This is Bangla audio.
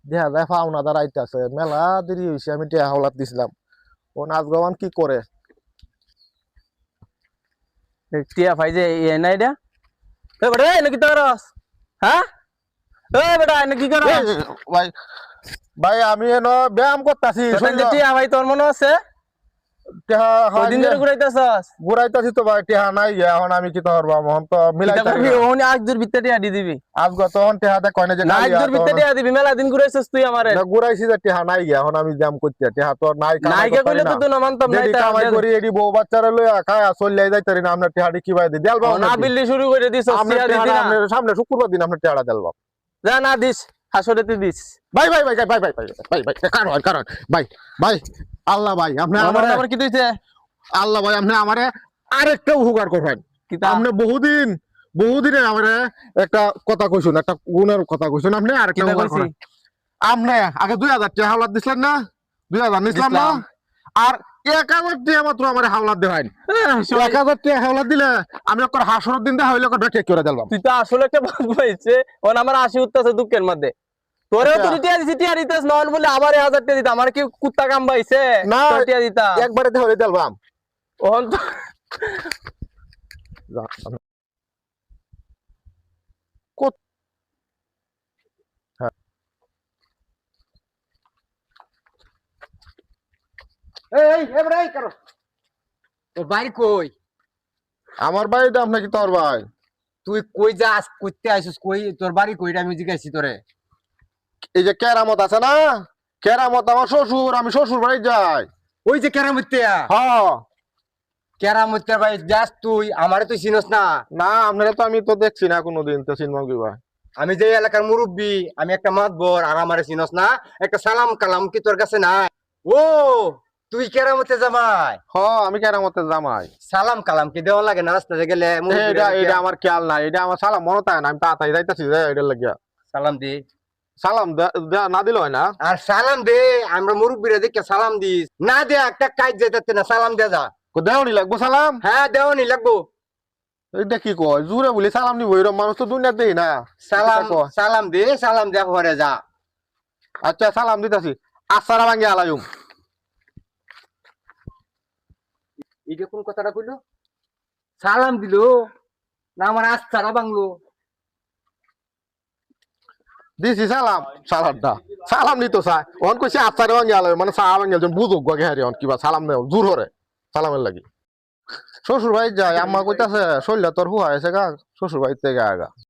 দেখা যায় পাওনা দাঁড়াইতেছে মেলা দেরি হয়েছে আমি টিয়া হাওলাত দিছিলাম ও নাচ গাওয়ান কি করে টিয়া ভাই যে নাই এটা বেটা নাকি তোর হ্যাঁ বেটা নাকি কর ভাই ভাই আমি এনো ব্যায়াম করতেছি টিয়া ভাই তোর মনে আছে কদিন ধরে ঘুরাইতেছস ঘুরাইতেছি তো ভাই টিহা নাই এখন আমি কি করবো এখন তো মিলাইতে ওনি আজ দূর ভিতরে টিয়া দি দিবি আজ তখন টিহাতে কয় না যে আজ দূর ভিতরে টিয়া দিবি মেলা দিন ঘুরাইছস তুই আমারে ঘুরাইছি যে টিহা নাই এখন আমি ব্যায়াম করতে টিহা তো নাই নাইকে কইলে তো তুই না মানতাম নাই তা কামাই করি এডি বউ বাচ্চারা লইয়া খায়া চলে যাইতারি না আপনার টিহাটি কি ভাই দেল বাবা না বিল্লি শুরু করে দিছস টিয়া দিবি না আপনার সামনে শুক্রবার দিন আপনি টিহাটা দেল বাবা যা না দিস হাসরেতে দিস ভাই ভাই ভাই ভাই ভাই ভাই ভাই কারণ ভাই ভাই আল্লাহ ভাই আপনি আমার কি দিছে আল্লাহ ভাই আপনি আমারে আরেকটা উপকার করবেন আপনি বহুদিনে আমারে একটা কথা কইছেন একটা গুণের কথা কইছেন আপনি আরেকটা উপকার করেন আপনি আগে 2000 টাকা হাওলাত দিছিলেন না 2000 নিছিলাম না আর 1000 টাকা মাত্র আমারে হাওলাত দেন 1000 টাকা হাওলাত দিলে আমি ওর হাসরের দিন দেখা হইলে ওটা ঠিক করে দিলাম তুই তো আসলে একটা ভাগ পাইছে ওন আমার হাসি উঠতেছে দুঃখের মধ্যে তোরে তো টিয়া দিছি টিয়া দিতেছ নন বলে আবার 1000 টাকা দিতা আমার কি কুত্তা কাম পাইছে না টিয়া দিতা একবারে ধরে দিলাম ওহন তো এই এবড়াই করো তোর বাড়ি কই আমার বাড়িটা আপনি কি তোর ভাই তুই কই যাস কইতে আইছিস কই তোর বাড়ি কইটা আমি জিজ্ঞাসি তোরে এই যে কেরামত আছে না কেরামত আমার শ্বশুর আমি শ্বশুর বাড়ি যাই ওই যে কেরামতিয়া হ্যাঁ কেরামতিয়া ভাই যাস তুই আমারে তুই চিনস না না আপনারা তো আমি তো দেখছি না কোনোদিন তো চিনব কি ভাই আমি যে এলাকার মুরব্বী আমি একটা মাতবর আর আমারে চিনস না একটা সালাম কালাম কি তোর কাছে নাই ও তুই কেরামতে জামাই হ্যাঁ আমি কেরামতের জামাই সালাম কালাম কি দেওয়া লাগে না রাস্তাতে গেলে এটা আমার খেয়াল নাই এটা আমার সালাম মনে থাকে না আমি তাড়াতাড়ি যাইতেছি এটা লাগিয়া সালাম দি সালাম না দিল হয় না আর সালাম দে আমরা মুরব্বীরা দেখে সালাম দিস না দে একটা কাজ যেতে না সালাম দে যা দেওয়ানি লাগবো সালাম হ্যাঁ দেওয়ানি লাগবো এটা কি কয় জুড়ে বলি সালাম নিব এরকম মানুষ তো দুনিয়াতে দেই না সালাম দে সালাম দে ঘরে যা আচ্ছা সালাম দিতেছি আসারা ভাঙ্গে আলাইম এটা কোন কথাটা কইলো সালাম দিল না আমার আস্তারা বাংলো দিছি সালাম সালামটা সালাম নিতো চাই অন কইছে আসারা ভাঙ্গে আলাই মানে সালাম ভাঙ্গে বুঝুক গে হারি অন কিবা সালাম নেও জোর হরে সালামের লাগি শ্বশুর বাড়ি যায় আম্মা কইতাছে শৈলা তোর হুয়া আছে গা শ্বশুর বাড়িতে গা আগা